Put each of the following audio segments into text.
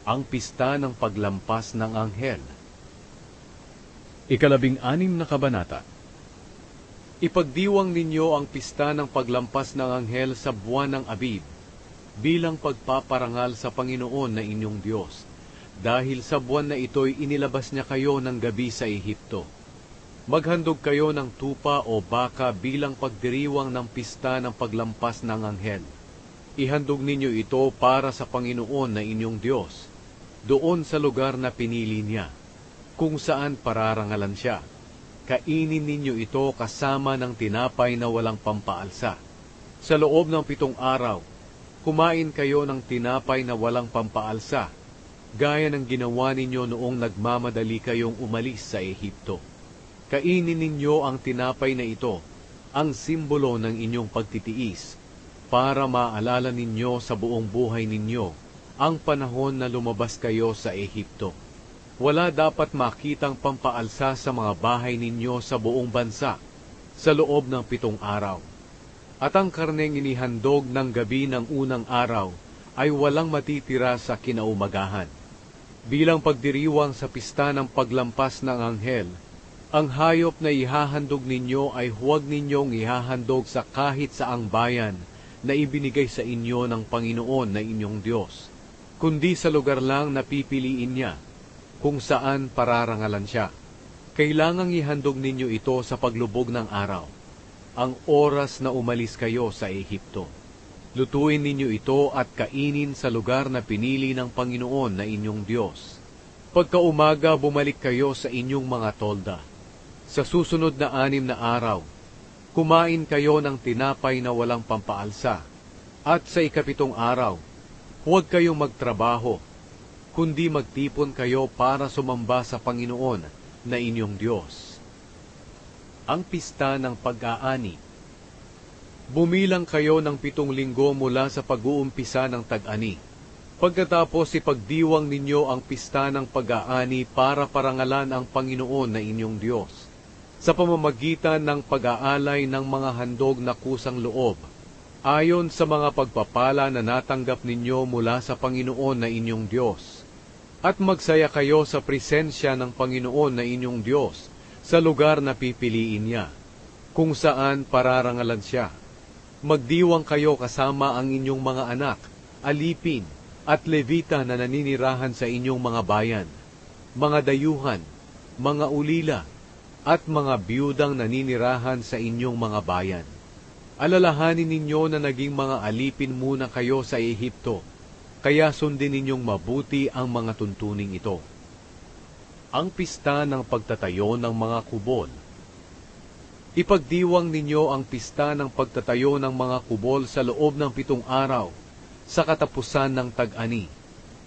Ang pista ng paglampas ng anghel. 16 na kabanata. Ipagdiwang ninyo ang pista ng paglampas ng anghel sa buwan ng Abib, bilang pagpaparangal sa Panginoon na inyong Diyos, dahil sa buwan na ito'y inilabas niya kayo ng gabi sa Ehipto. Maghandog kayo ng tupa o baka bilang pagdiriwang ng pista ng paglampas ng anghel. Ihandog ninyo ito para sa Panginoon na inyong Diyos, doon sa lugar na pinili niya, kung saan pararangalan siya. Kainin ninyo ito kasama ng tinapay na walang pampaalsa. Sa loob ng 7 araw, kumain kayo ng tinapay na walang pampaalsa, gaya ng ginawa ninyo noong nagmamadali kayong umalis sa Ehipto. Kainin ninyo ang tinapay na ito, ang simbolo ng inyong pagtitiis, para maalala ninyo sa buong buhay ninyo ang panahon na lumabas kayo sa Ehipto. Wala dapat makitang pampaalsa sa mga bahay ninyo sa buong bansa sa loob ng 7 araw. At ang karneng inihandog ng gabi ng unang araw ay walang matitira sa kinaumagahan. Bilang pagdiriwang sa pista ng paglampas ng anghel, ang hayop na ihahandog ninyo ay huwag ninyong ihahandog sa kahit saang bayan na ibinigay sa inyo ng Panginoon na inyong Diyos, kundi sa lugar lang na pipiliin niya, kung saan pararangalan siya. Kailangang ihandog ninyo ito sa paglubog ng araw, ang oras na umalis kayo sa Ehipto. Lutuin ninyo ito at kainin sa lugar na pinili ng Panginoon na inyong Diyos. Pagkaumaga, bumalik kayo sa inyong mga tolda. Sa susunod na 6 na araw, kumain kayo ng tinapay na walang pampaalsa. At sa 7 araw, huwag kayong magtrabaho, kundi magtipon kayo para sumamba sa Panginoon na inyong Diyos. Ang pista ng pag-aani. Bumilang kayo ng 7 linggo mula sa pag-uumpisa ng tag-ani. Pagkatapos ipagdiwang ninyo ang pista ng pag-aani para parangalan ang Panginoon na inyong Diyos, sa pamamagitan ng pag-aalay ng mga handog na kusang loob, ayon sa mga pagpapala na natanggap ninyo mula sa Panginoon na inyong Diyos. At magsaya kayo sa presensya ng Panginoon na inyong Diyos sa lugar na pipiliin niya, kung saan pararangalan siya. Magdiwang kayo kasama ang inyong mga anak, alipin, at levita na naninirahan sa inyong mga bayan, mga dayuhan, mga ulila, at mga biyudang naninirahan sa inyong mga bayan. Alalahanin ninyo na naging mga alipin muna kayo sa Ehipto, kaya sundin ninyong mabuti ang mga tuntuning ito. Ang pista ng pagtatayo ng mga kubol. Ipagdiwang ninyo ang pista ng pagtatayo ng mga kubol sa loob ng 7 araw, sa katapusan ng tag-ani.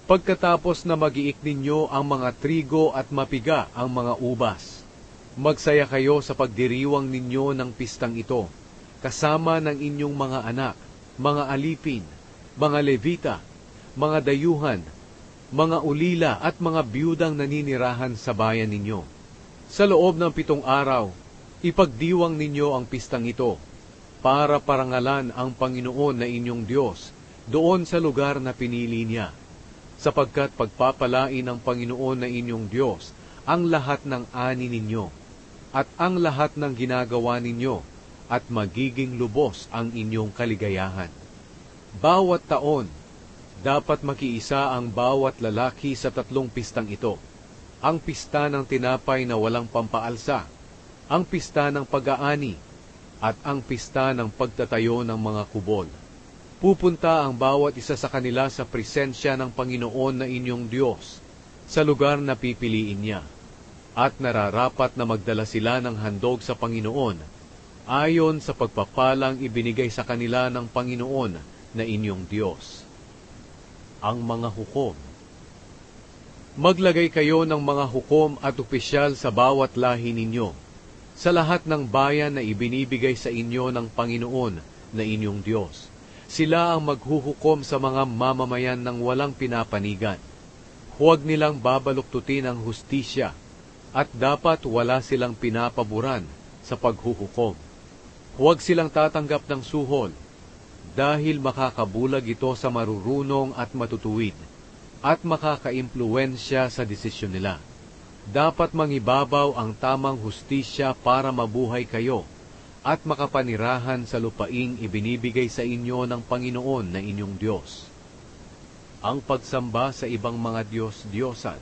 Pagkatapos na magiik ninyo ang mga trigo at mapiga ang mga ubas, magsaya kayo sa pagdiriwang ninyo ng pistang ito, kasama ng inyong mga anak, mga alipin, mga levita, mga dayuhan, mga ulila at mga biyudang naninirahan sa bayan ninyo. Sa loob ng 7 araw, ipagdiwang ninyo ang pistang ito, para parangalan ang Panginoon na inyong Diyos doon sa lugar na pinili niya, sapagkat pagpapalain ng Panginoon na inyong Diyos ang lahat ng ani ninyo, at ang lahat ng ginagawa ninyo, at magiging lubos ang inyong kaligayahan. Bawat taon, dapat makiisa ang bawat lalaki sa 3 pistang ito: ang pista ng tinapay na walang pampaalsa, ang pista ng pag-aani, at ang pista ng pagtatayo ng mga kubol. Pupunta ang bawat isa sa kanila sa presensya ng Panginoon na inyong Diyos, sa lugar na pipiliin niya, at nararapat na magdala sila ng handog sa Panginoon, ayon sa pagpapalang ibinigay sa kanila ng Panginoon na inyong Diyos. Ang mga hukom. Maglagay kayo ng mga hukom at opisyal sa bawat lahi ninyo, sa lahat ng bayan na ibinibigay sa inyo ng Panginoon na inyong Diyos. Sila ang maghuhukom sa mga mamamayan ng walang pinapanigan. Huwag nilang babaluktutin ang hustisya, at dapat wala silang pinapaboran sa paghuhukom. Huwag silang tatanggap ng suhol, dahil makakabulag ito sa marurunong at matutuwid. at makakaimpluwensya sa desisyon nila. Dapat mangibabaw ang tamang hustisya para mabuhay kayo at makapanirahan sa lupaing ibinibigay sa inyo ng Panginoon na inyong Diyos. Ang pagsamba sa ibang mga Diyos-Diyosan.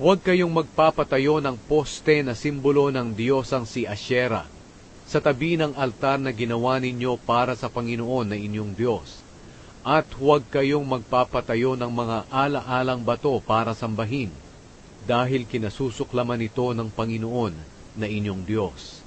Huwag kayong magpapatayo ng poste na simbolo ng Diyosang si Asyera sa tabi ng altar na ginawa ninyo para sa Panginoon na inyong Diyos. At huwag kayong magpapatayo ng mga ala-alang bato para sambahin, dahil kinasusuklaman ito ng Panginoon na inyong Diyos.